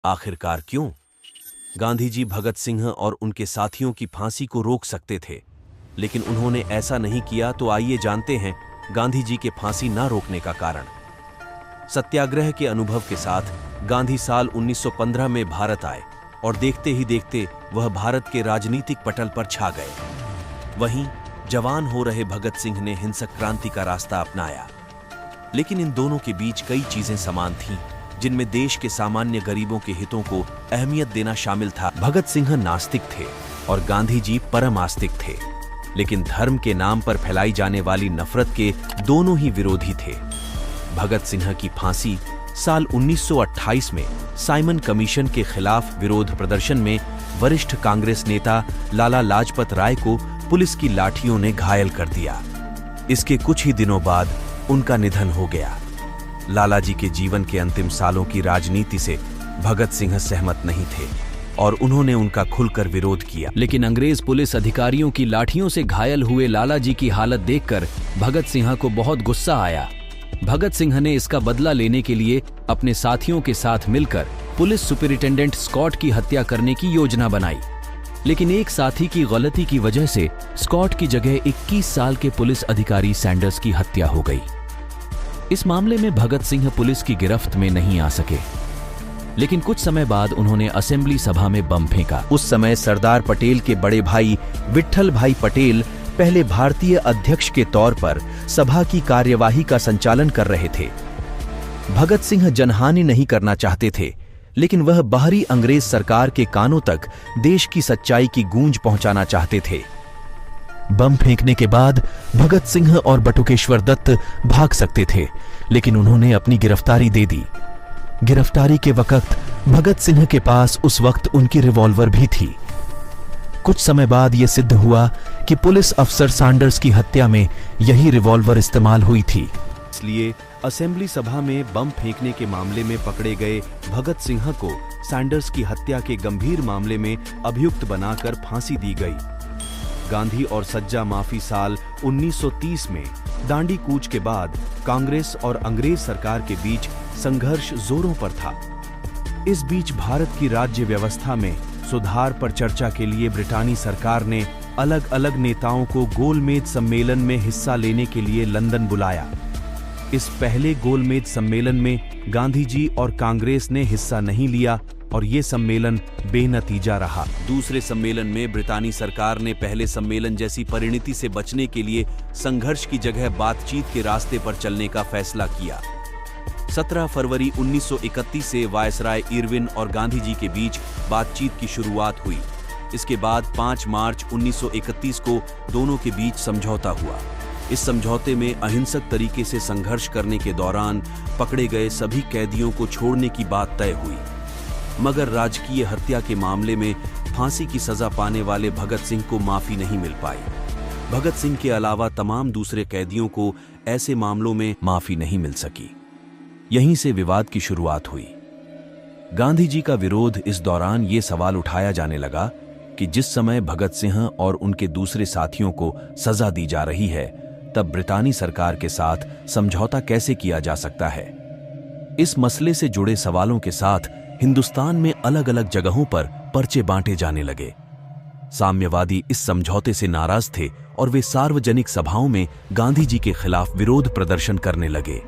आखिरकार क्यों? गांधी जी भगत सिंह और उनके साथियों की फांसी को रोक सकते थे, लेकिन उन्होंने ऐसा नहीं किया। तो आइए जानते हैं गांधी जी के फांसी ना रोकने का कारण। सत्याग्रह के अनुभव के साथ गांधी साल 1915 में भारत आए और देखते ही देखते वह भारत के राजनीतिक पटल पर छा गए। वहीं जवान हो रहे भगत सिंह ने हिंसक क्रांति का रास्ता अपनाया, लेकिन इन दोनों के बीच कई चीजें समान थीं, जिनमें देश के सामान्य गरीबों के हितों को अहमियत देना शामिल था। भगत सिंह नास्तिक थे और गांधी जी परम आस्तिक थे, लेकिन धर्म के नाम पर फैलाई जाने वाली नफरत के दोनों ही विरोधी थे। भगत सिंह की फांसी साल 1928 में साइमन कमीशन के खिलाफ विरोध प्रदर्शन में वरिष्ठ कांग्रेस नेता लाला लाजपत राय को पुलिस की लाठियों ने घायल कर दिया। इसके कुछ ही दिनों बाद उनका निधन हो गया। लाला जी के जीवन के अंतिम सालों की राजनीति से भगत सिंह सहमत नहीं थे और उन्होंने उनका खुलकर विरोध किया। लेकिन अंग्रेज पुलिस अधिकारियों की लाठियों से घायल हुए लाला जी की हालत देखकर भगत सिंह को बहुत गुस्सा आया। भगत सिंह ने इसका बदला लेने के लिए अपने साथियों के साथ मिलकर पुलिस सुपरिटेंडेंट स्कॉट की हत्या करने की योजना बनाई, लेकिन एक साथी की गलती की वजह से स्कॉट की जगह 21 साल के पुलिस अधिकारी सैंडर्स की हत्या हो गई। इस मामले में भगत सिंह पुलिस की गिरफ्त में नहीं आ सके, लेकिन कुछ समय बाद उन्होंने असेंबली सभा में बम फेंका। उस समय सरदार पटेल के बड़े भाई विट्ठल भाई पटेल पहले भारतीय अध्यक्ष के तौर पर सभा की कार्यवाही का संचालन कर रहे थे। भगत सिंह जनहानि नहीं करना चाहते थे, लेकिन वह बाहरी अंग्रेज सरकार के कानों तक देश की सच्चाई की गूंज पहुंचाना चाहते थे। बम फेंकने के बाद भगत सिंह और बटुकेश्वर दत्त भाग सकते थे, लेकिन उन्होंने अपनी गिरफ्तारी दे दी। गिरफ्तारी के वक्त भगत सिंह के पास उस वक्त उनकी रिवॉल्वर भी थी। कुछ समय बाद यह सिद्ध हुआ कि पुलिस अफसर सैंडर्स की हत्या में यही रिवॉल्वर इस्तेमाल हुई थी। इसलिए असेंबली सभा में बम फेंकने के मामले में पकड़े गए भगत सिंह को सैंडर्स की हत्या के गंभीर मामले में अभियुक्त बनाकर फांसी दी गई। गांधी और सज्जा माफी साल 1930 में दांडी कूच के बाद कांग्रेस और अंग्रेज सरकार के बीच संघर्ष जोरों पर था। इस बीच भारत की राज्य व्यवस्था में सुधार पर चर्चा के लिए ब्रिटानी सरकार ने अलग अलग नेताओं को गोलमेज सम्मेलन में हिस्सा लेने के लिए लंदन बुलाया। इस पहले गोलमेज सम्मेलन में गांधी जी और कांग्रेस ने हिस्सा नहीं लिया और ये सम्मेलन बेनतीजा रहा। दूसरे सम्मेलन में ब्रिटानी सरकार ने पहले सम्मेलन जैसी परिणति से बचने के लिए संघर्ष की जगह बातचीत के रास्ते पर चलने का फैसला किया। 17 फरवरी 1931 से वायसराय इरविन और गांधी जी के बीच बातचीत की शुरुआत हुई। इसके बाद 5 मार्च 1931 को दोनों के बीच समझौता हुआ। इस समझौते में अहिंसक तरीके से संघर्ष करने के दौरान पकड़े गए सभी कैदियों को छोड़ने की बात तय हुई, मगर राजकीय हत्या के मामले में फांसी की सजा पाने वाले भगत सिंह को माफी नहीं मिल पाई। भगत सिंह के अलावा तमाम दूसरे कैदियों को ऐसे मामलों में माफी नहीं मिल सकी। यहीं से विवाद की शुरुआत हुई। गांधी जी का विरोध इस दौरान ये सवाल उठाया जाने लगा कि जिस समय भगत सिंह और उनके दूसरे साथियों को सजा दी जा रही है, तब ब्रिटानी सरकार के साथ समझौता कैसे किया जा सकता है। इस मसले से जुड़े सवालों के साथ हिंदुस्तान में अलग अलग जगहों पर पर्चे बांटे जाने लगे। साम्यवादी इस समझौते से नाराज थे और वे सार्वजनिक सभाओं में गांधी जी के खिलाफ विरोध प्रदर्शन करने लगे।